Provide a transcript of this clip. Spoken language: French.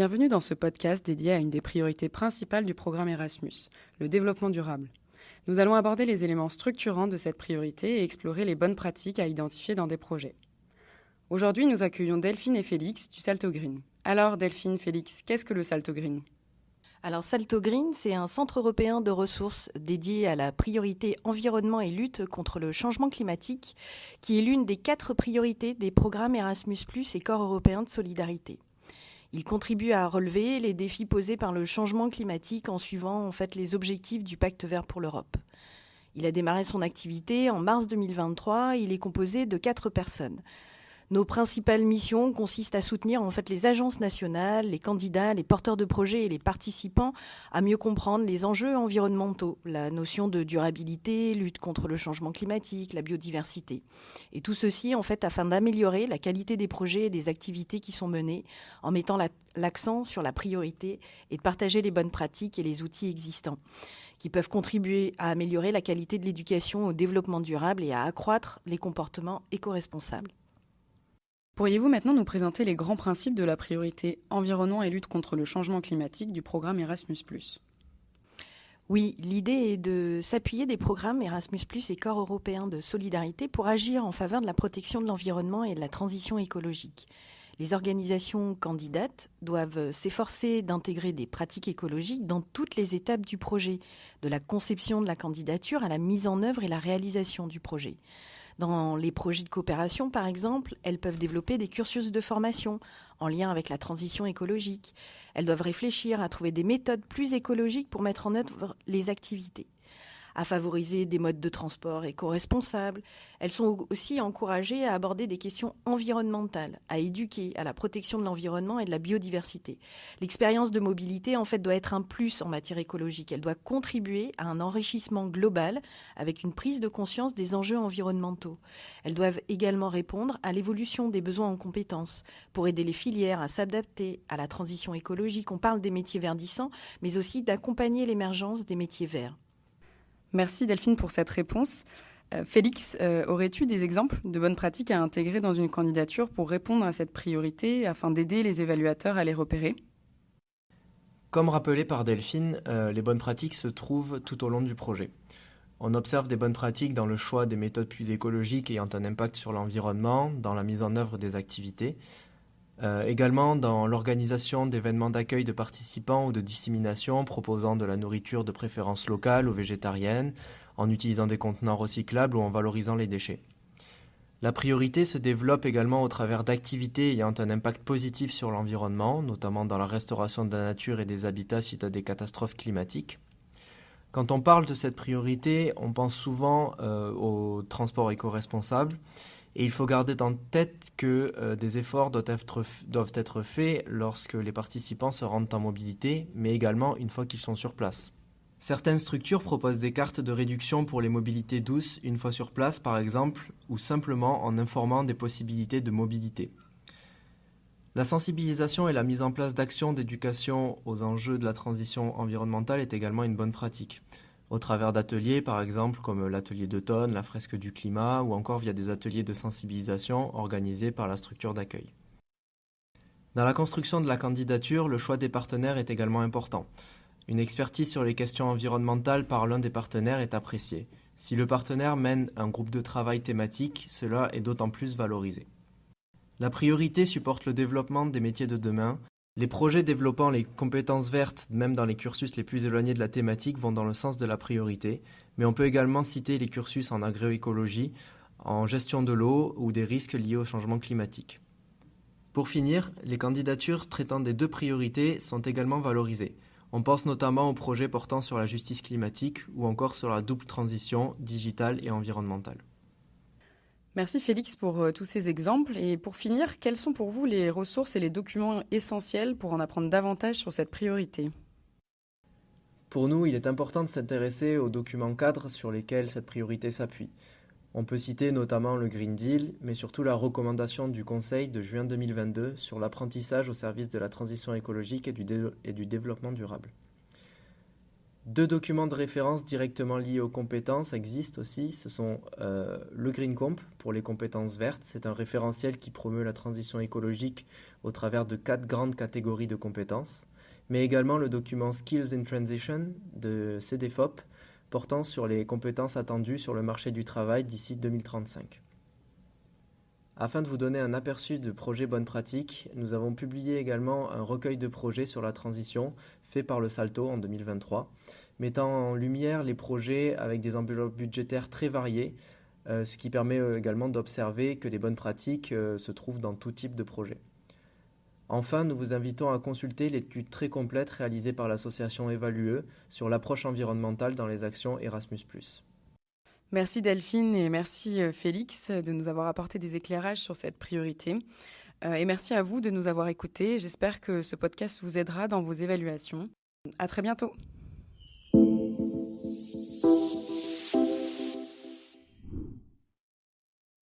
Bienvenue dans ce podcast dédié à une des priorités principales du programme Erasmus, le développement durable. Nous allons aborder les éléments structurants de cette priorité et explorer les bonnes pratiques à identifier dans des projets. Aujourd'hui, nous accueillons Delphine et Félix du Salto Green. Alors Delphine, Félix, qu'est-ce que le Salto Green ? Alors Salto Green, c'est un centre européen de ressources dédié à la priorité environnement et lutte contre le changement climatique, qui est l'une des 4 priorités des programmes Erasmus+ et Corps européen de solidarité. Il contribue à relever les défis posés par le changement climatique en suivant les objectifs du Pacte vert pour l'Europe. Il a démarré son activité en mars 2023. Il est composé de 4 personnes. Nos principales missions consistent à soutenir les agences nationales, les candidats, les porteurs de projets et les participants à mieux comprendre les enjeux environnementaux, la notion de durabilité, lutte contre le changement climatique, la biodiversité. Et tout ceci afin d'améliorer la qualité des projets et des activités qui sont menées en mettant l'accent sur la priorité et de partager les bonnes pratiques et les outils existants qui peuvent contribuer à améliorer la qualité de l'éducation au développement durable et à accroître les comportements éco-responsables. Pourriez-vous maintenant nous présenter les grands principes de la priorité environnement et lutte contre le changement climatique du programme Erasmus+. Oui, l'idée est de s'appuyer des programmes Erasmus+ et Corps européen de solidarité pour agir en faveur de la protection de l'environnement et de la transition écologique. Les organisations candidates doivent s'efforcer d'intégrer des pratiques écologiques dans toutes les étapes du projet, de la conception de la candidature à la mise en œuvre et la réalisation du projet. Dans les projets de coopération, par exemple, elles peuvent développer des cursus de formation en lien avec la transition écologique. Elles doivent réfléchir à trouver des méthodes plus écologiques pour mettre en œuvre les activités, à favoriser des modes de transport éco-responsables. Elles sont aussi encouragées à aborder des questions environnementales, à éduquer à la protection de l'environnement et de la biodiversité. L'expérience de mobilité, doit être un plus en matière écologique. Elle doit contribuer à un enrichissement global avec une prise de conscience des enjeux environnementaux. Elles doivent également répondre à l'évolution des besoins en compétences pour aider les filières à s'adapter à la transition écologique. On parle des métiers verdissants, mais aussi d'accompagner l'émergence des métiers verts. Merci Delphine pour cette réponse. Félix, aurais-tu des exemples de bonnes pratiques à intégrer dans une candidature pour répondre à cette priorité afin d'aider les évaluateurs à les repérer ? Comme rappelé par Delphine, les bonnes pratiques se trouvent tout au long du projet. On observe des bonnes pratiques dans le choix des méthodes plus écologiques ayant un impact sur l'environnement, dans la mise en œuvre des activités, également dans l'organisation d'événements d'accueil de participants ou de dissémination proposant de la nourriture de préférence locale ou végétarienne, en utilisant des contenants recyclables ou en valorisant les déchets. La priorité se développe également au travers d'activités ayant un impact positif sur l'environnement, notamment dans la restauration de la nature et des habitats suite à des catastrophes climatiques. Quand on parle de cette priorité, on pense souvent au transport éco-responsable. Et il faut garder en tête que des efforts doivent être faits lorsque les participants se rendent en mobilité, mais également une fois qu'ils sont sur place. Certaines structures proposent des cartes de réduction pour les mobilités douces une fois sur place, par exemple, ou simplement en informant des possibilités de mobilité. La sensibilisation et la mise en place d'actions d'éducation aux enjeux de la transition environnementale est également une bonne pratique, au travers d'ateliers, par exemple, comme l'atelier d'automne, la fresque du climat, ou encore via des ateliers de sensibilisation organisés par la structure d'accueil. Dans la construction de la candidature, le choix des partenaires est également important. Une expertise sur les questions environnementales par l'un des partenaires est appréciée. Si le partenaire mène un groupe de travail thématique, cela est d'autant plus valorisé. La priorité supporte le développement des métiers de demain. Les projets développant les compétences vertes, même dans les cursus les plus éloignés de la thématique, vont dans le sens de la priorité, mais on peut également citer les cursus en agroécologie, en gestion de l'eau ou des risques liés au changement climatique. Pour finir, les candidatures traitant des 2 priorités sont également valorisées. On pense notamment aux projets portant sur la justice climatique ou encore sur la double transition digitale et environnementale. Merci Félix pour tous ces exemples. Et pour finir, quelles sont pour vous les ressources et les documents essentiels pour en apprendre davantage sur cette priorité ? Pour nous, il est important de s'intéresser aux documents cadres sur lesquels cette priorité s'appuie. On peut citer notamment le Green Deal, mais surtout la recommandation du Conseil de juin 2022 sur l'apprentissage au service de la transition écologique et du développement durable. 2 documents de référence directement liés aux compétences existent aussi. Ce sont le Green Comp pour les compétences vertes. C'est un référentiel qui promeut la transition écologique au travers de 4 grandes catégories de compétences. Mais également le document Skills in Transition de CDFOP portant sur les compétences attendues sur le marché du travail d'ici 2035. Afin de vous donner un aperçu de projets bonnes pratiques, nous avons publié également un recueil de projets sur la transition fait par le Salto en 2023, mettant en lumière les projets avec des enveloppes budgétaires très variées, ce qui permet également d'observer que les bonnes pratiques se trouvent dans tout type de projet. Enfin, nous vous invitons à consulter l'étude très complète réalisée par l'association Evalue sur l'approche environnementale dans les actions Erasmus+. Merci Delphine et merci Félix de nous avoir apporté des éclairages sur cette priorité. Et merci à vous de nous avoir écoutés. J'espère que ce podcast vous aidera dans vos évaluations. À très bientôt.